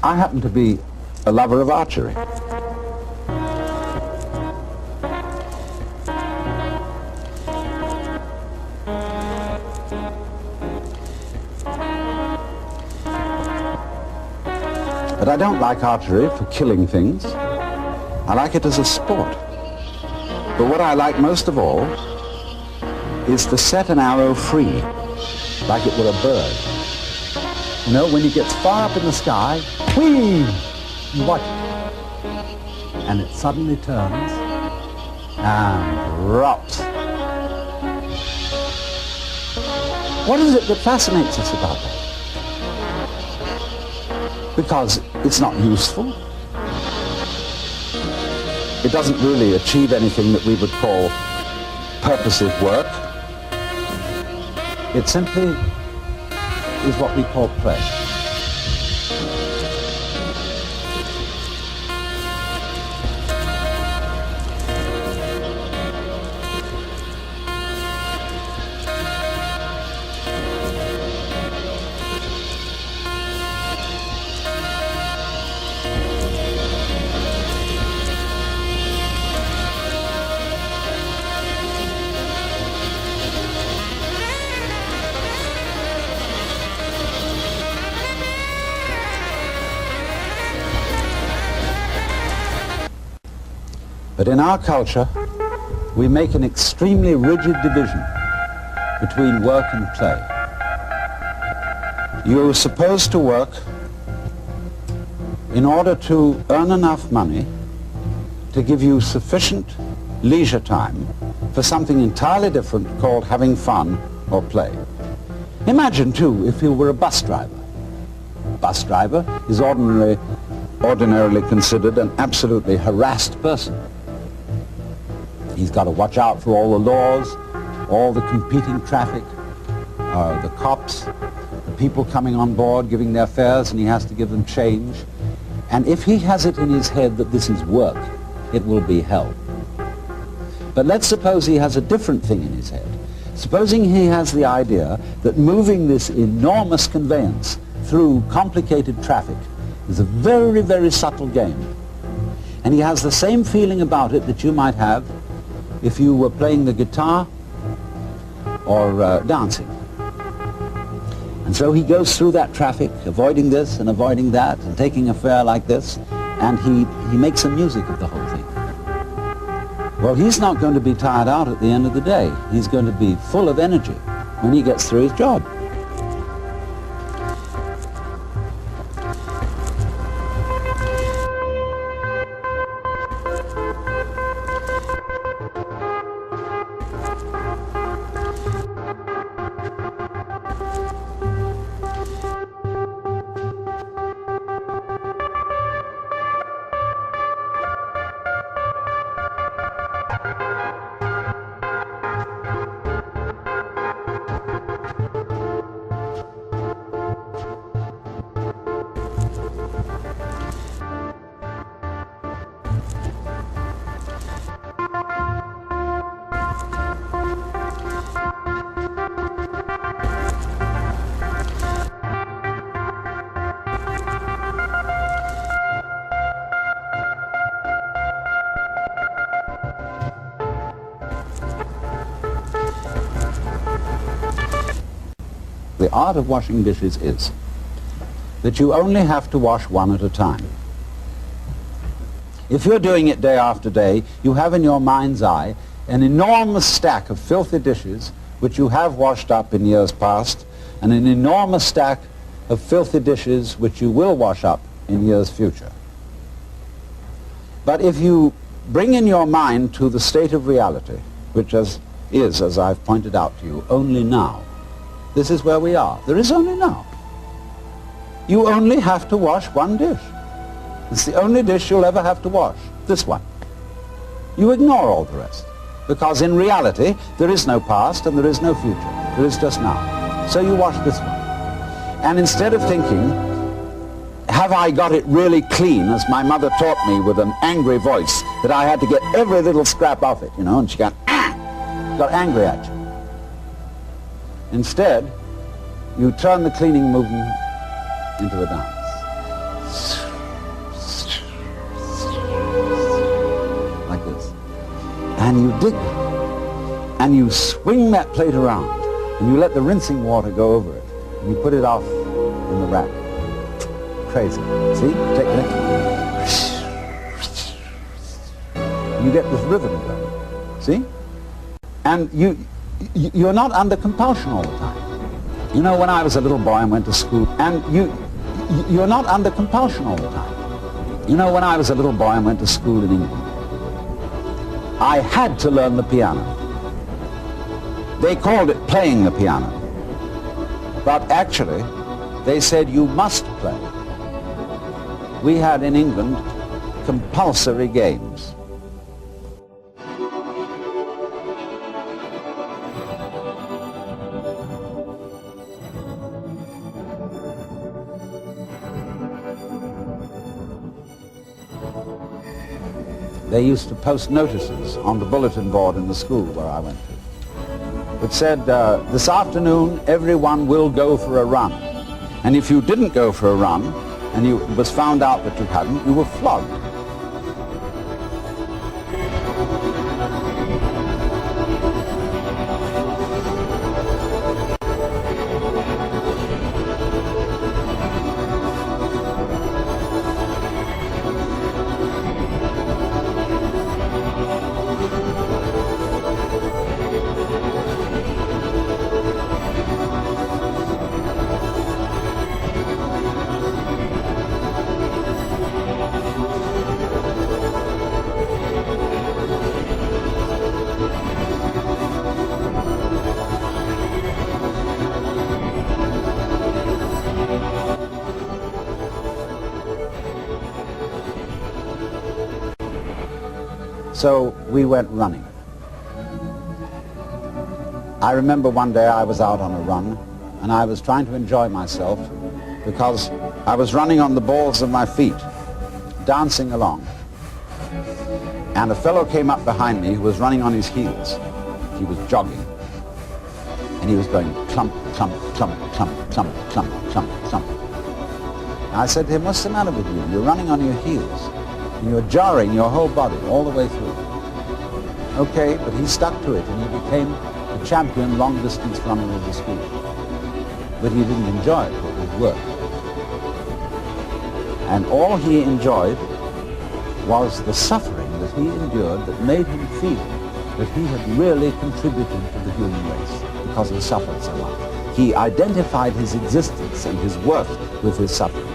I happen to be a lover of archery. But I don't like archery for killing things. I like it as a sport. But what I like most of all is to set an arrow free, like it were a bird. You know, when he gets far up in the sky, whee! You watch it. And it suddenly turns and drops. What is it that fascinates us about that? Because it's not useful. It doesn't really achieve anything that we would call purposive work. It simply is what we call play. But in our culture, we make an extremely rigid division between work and play. You're supposed to work in order to earn enough money to give you sufficient leisure time for something entirely different called having fun or play. Imagine, too, if you were a bus driver. A bus driver is ordinarily considered an absolutely harassed person. He's got to watch out for all the laws, all the competing traffic, the cops, the people coming on board giving their fares, and he has to give them change. And if he has it in his head that this is work, it will be hell. But let's suppose he has a different thing in his head. Supposing he has the idea that moving this enormous conveyance through complicated traffic is a very, very subtle game. And he has the same feeling about it that you might have if you were playing the guitar or dancing. And so he goes through that traffic, avoiding this and avoiding that, and taking a fare like this, and he makes some music of the whole thing. Well, he's not going to be tired out at the end of the day. He's going to be full of energy when he gets through his job. The art of washing dishes is that you only have to wash one at a time. If you're doing it day after day, you have in your mind's eye an enormous stack of filthy dishes which you have washed up in years past, and an enormous stack of filthy dishes which you will wash up in years future. But if you bring in your mind to the state of reality, which is, as I've pointed out to you, only now, this is where we are. There is only now. You only have to wash one dish. It's the only dish you'll ever have to wash, this one. You ignore all the rest, because in reality, there is no past and there is no future. There is just now. So you wash this one. And instead of thinking, have I got it really clean, as my mother taught me with an angry voice, that I had to get every little scrap off it, and she got angry at you. Instead, you turn the cleaning movement into a dance. and you dig and you swing that plate around and you let the rinsing water go over it and you put it off in the rack. Crazy. See? Technique. You get this rhythm going. See? And you're not under compulsion all the time. You know, when I was a little boy and went to school, and you're not under compulsion all the time. You know, when I was a little boy and went to school in England, I had to learn the piano. They called it playing the piano. But actually, they said you must play. We had in England compulsory games. They used to post notices on the bulletin board in the school where I went to. It said, this afternoon everyone will go for a run. And if you didn't go for a run, and it was found out that you hadn't, you were flogged. So we went running. I remember one day I was out on a run and I was trying to enjoy myself because I was running on the balls of my feet, dancing along. And a fellow came up behind me who was running on his heels. He was jogging. And he was going clump, clump, clump, clump, clump, clump, clump, clump. And I said to him, what's the matter with you? You're running on your heels. And you're jarring your whole body all the way through. Okay, but he stuck to it and he became the champion long-distance runner of the school. But he didn't enjoy it, it was work. And all he enjoyed was the suffering that he endured that made him feel that he had really contributed to the human race because he suffered so much. He identified his existence and his worth with his suffering.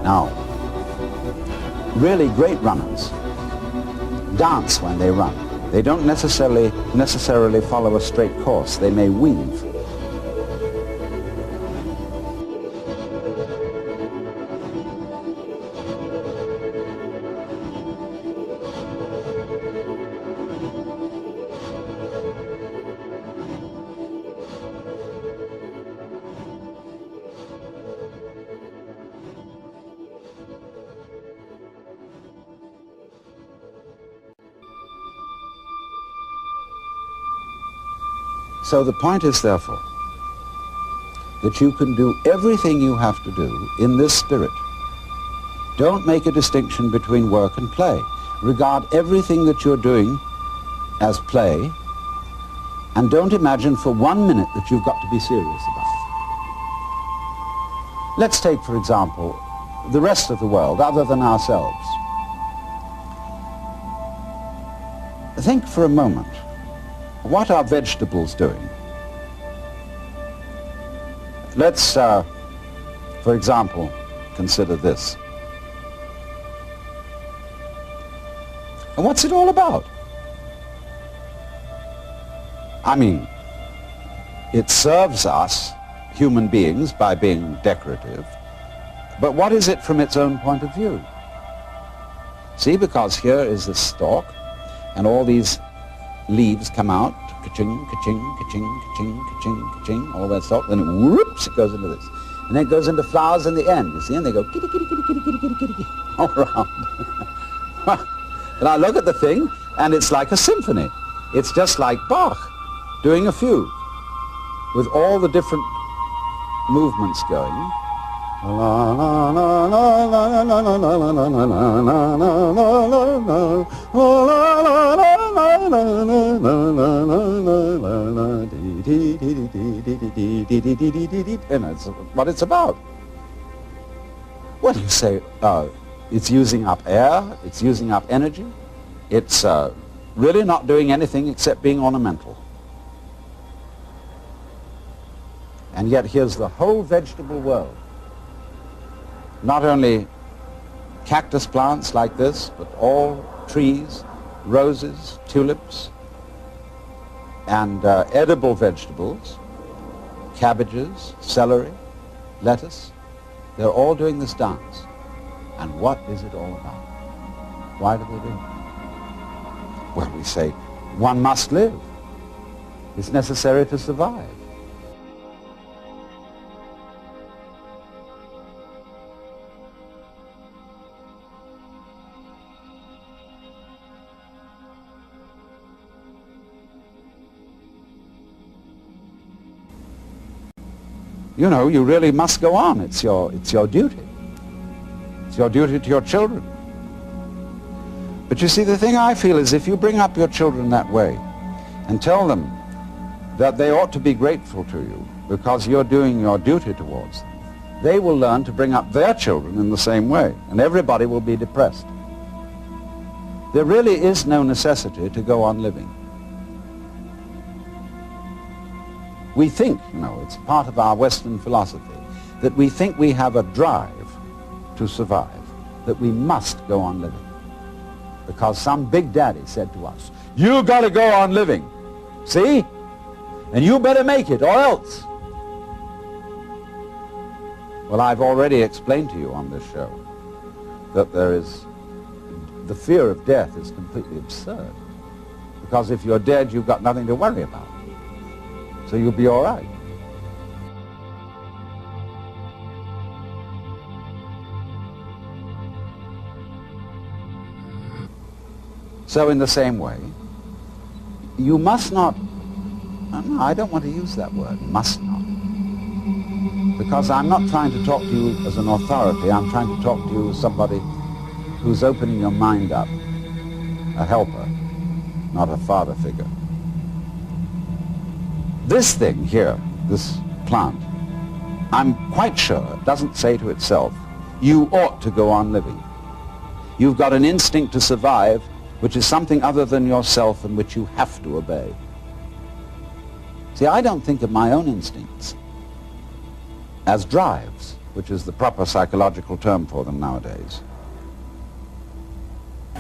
Now, really great runners dance when they run. They don't necessarily follow a straight course. They may weave. So the point is, therefore, that you can do everything you have to do in this spirit. Don't make a distinction between work and play. Regard everything that you're doing as play, and don't imagine for 1 minute that you've got to be serious about it. Let's take, for example, the rest of the world, other than ourselves. Think for a moment. What are vegetables doing? Let's, for example, consider this. And what's it all about? I mean, it serves us, human beings, by being decorative, but what is it from its own point of view? See, because here is this stalk, and all these leaves come out, ka-ching, ka-ching, ka-ching, ka-ching, ka-ching, ka-ching, all that stuff, then whoops, it goes into this. And then it goes into flowers in the end, you see, and they go kitty, kitty, kitty, kitty, kitty, kitty, kitty, kitty, all around. And I look at the thing, and it's like a symphony. It's just like Bach doing a fugue, with all the different movements going, And that's what it's about. Well, you say, it's using up air, it's using up energy, it's really not doing anything except being ornamental. And yet here's the whole vegetable world. Not only cactus plants like this, but all trees, roses, tulips, and edible vegetables, cabbages, celery, lettuce. They're all doing this dance. And what is it all about? Why do they do it? Well, we say, one must live. It's necessary to survive. You know, you really must go on. It's your duty. It's your duty to your children. But you see, the thing I feel is if you bring up your children that way and tell them that they ought to be grateful to you because you're doing your duty towards them, they will learn to bring up their children in the same way, and everybody will be depressed. There really is no necessity to go on living. We think, you know, it's part of our Western philosophy, that we think we have a drive to survive, that we must go on living. Because some big daddy said to us, you got to go on living, see? And you better make it or else. Well, I've already explained to you on this show that the fear of death is completely absurd. Because if you're dead, you've got nothing to worry about. So you'll be all right. So in the same way, you must not, no, I don't want to use that word, must not. Because I'm not trying to talk to you as an authority, I'm trying to talk to you as somebody who's opening your mind up, a helper, not a father figure. This thing here, this plant, I'm quite sure it doesn't say to itself, you ought to go on living. You've got an instinct to survive, which is something other than yourself and which you have to obey. See, I don't think of my own instincts as drives, which is the proper psychological term for them nowadays.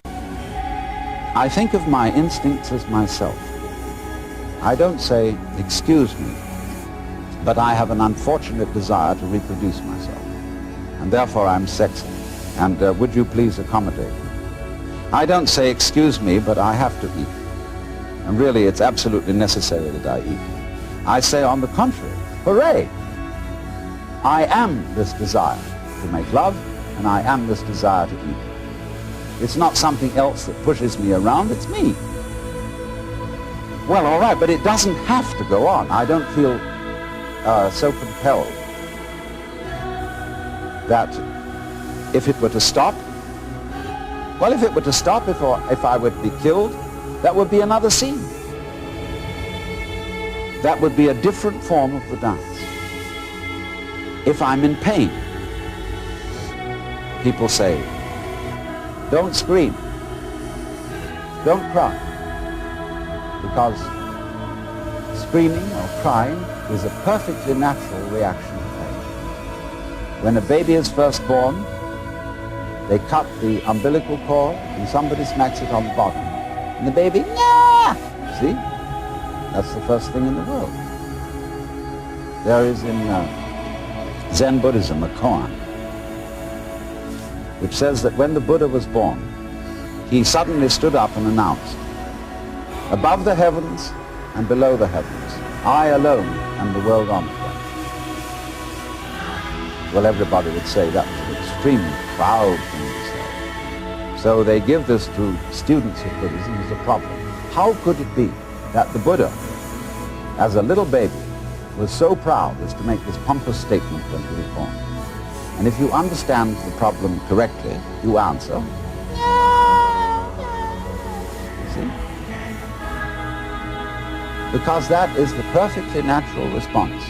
I think of my instincts as myself. I don't say, excuse me, but I have an unfortunate desire to reproduce myself, and therefore I'm sexy, and would you please accommodate me? I don't say, excuse me, but I have to eat, and really it's absolutely necessary that I eat. I say, on the contrary, hooray! I am this desire to make love, and I am this desire to eat. It's not something else that pushes me around, it's me. Well, all right, but it doesn't have to go on. I don't feel so compelled that if it were to stop, well, if it were to stop, if I would be killed, that would be another scene. That would be a different form of the dance. If I'm in pain, people say, don't scream, don't cry. Because screaming or crying is a perfectly natural reaction to pain. When a baby is first born, they cut the umbilical cord and somebody smacks it on the bottom. And the baby, yeah! See? That's the first thing in the world. There is in Zen Buddhism a koan, which says that when the Buddha was born, he suddenly stood up and announced, above the heavens and below the heavens, I alone am the world omnipotent. Well, everybody would say that was an extremely proud thing to say. So they give this to students of Buddhism as a problem. How could it be that the Buddha, as a little baby, was so proud as to make this pompous statement when he was born? And if you understand the problem correctly, you answer. See? Because that is the perfectly natural response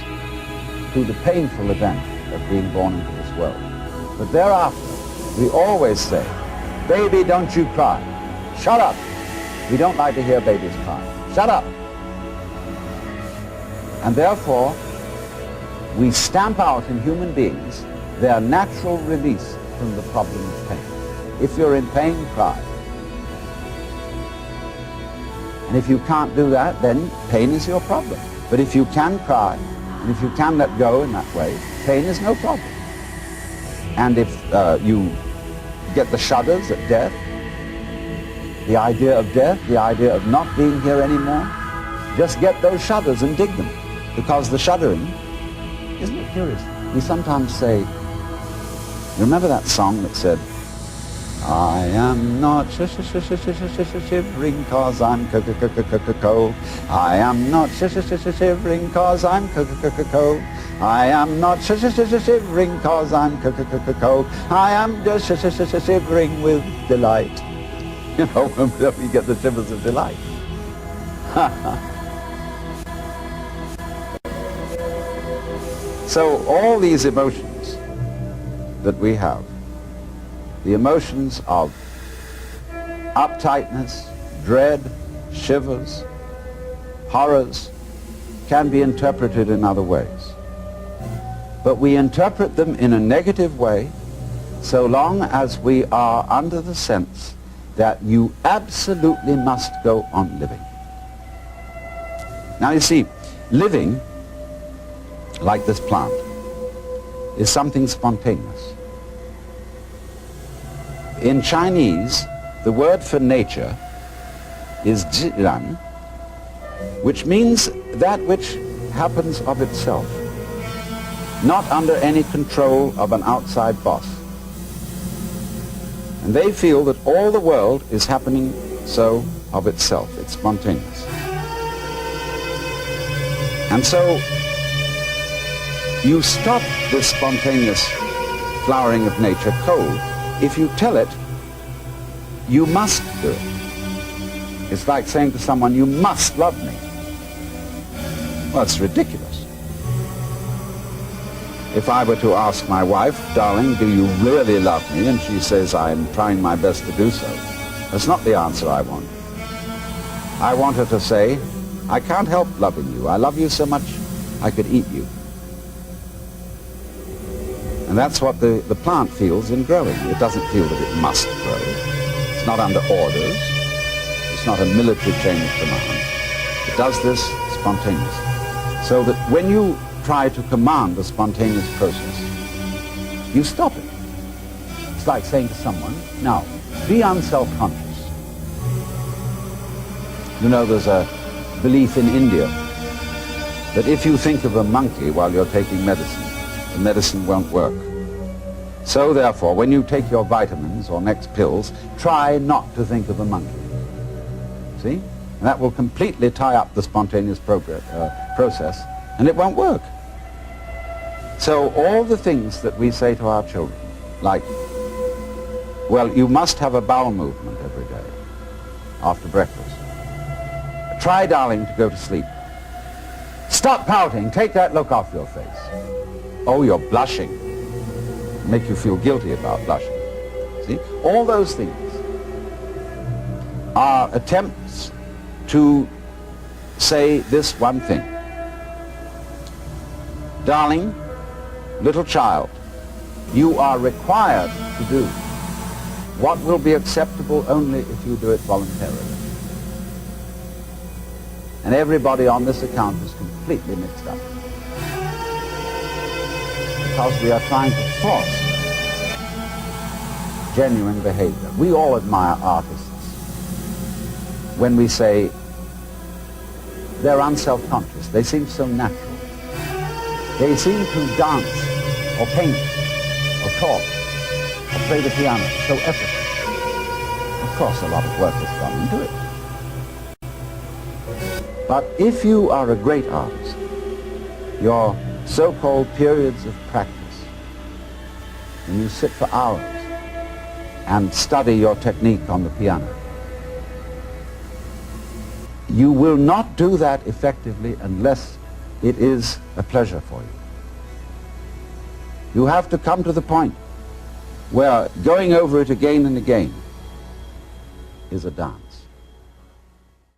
to the painful event of being born into this world. But thereafter, we always say, baby, don't you cry. Shut up. We don't like to hear babies cry. Shut up. And therefore, we stamp out in human beings their natural release from the problem of pain. If you're in pain, cry. And if you can't do that, then pain is your problem. But if you can cry, and if you can let go in that way, pain is no problem. And if you get the shudders at death, the idea of death, the idea of not being here anymore, just get those shudders and dig them. Because the shuddering, isn't it curious? We sometimes say, you remember that song that said, I am not shivering cause I'm cold. I am not shivering cause I'm cold. I am not shivering cause I'm cold. I am just shivering with delight. You know, when we get the shivers of delight. So all these emotions that we have, the emotions of uptightness, dread, shivers, horrors, can be interpreted in other ways. But we interpret them in a negative way so long as we are under the sense that you absolutely must go on living. Now you see, living, like this plant, is something spontaneous. In Chinese, the word for nature is zhiran, which means that which happens of itself, not under any control of an outside boss. And they feel that all the world is happening so of itself. It's spontaneous. And so you stop this spontaneous flowering of nature cold if you tell it you must do it. It's like saying to someone, you must love me. Well, it's ridiculous. If I were to ask my wife, darling, do you really love me? And she says, I'm trying my best to do so. That's not the answer I want. I want her to say, I can't help loving you. I love you so much I could eat you. And that's what the plant feels in growing. It doesn't feel that it must grow. It's not under orders. It's not a military chain of command. It does this spontaneously. So that when you try to command the spontaneous process, you stop it. It's like saying to someone, now, be unself-conscious. You know, there's a belief in India that if you think of a monkey while you're taking medicine, the medicine won't work. So therefore, when you take your vitamins or next pills, try not to think of a monkey. See? And that will completely tie up the spontaneous process, and it won't work. So all the things that we say to our children, like, well, you must have a bowel movement every day after breakfast. Try, darling, to go to sleep. Stop pouting. Take that look off your face. Oh, you're blushing. Make you feel guilty about blushing. See? All those things are attempts to say this one thing. Darling, little child, you are required to do what will be acceptable only if you do it voluntarily. And everybody on this account is completely mixed up. Because we are trying to force genuine behavior. We all admire artists when we say they're unself-conscious. They seem so natural. They seem to dance or paint or talk or play the piano so effortlessly. Of course, a lot of work has gone into it. But if you are a great artist, your so-called periods of practice when you sit for hours and study your technique on the piano. You will not do that effectively unless it is a pleasure for you. You have to come to the point where going over it again and again is a dance.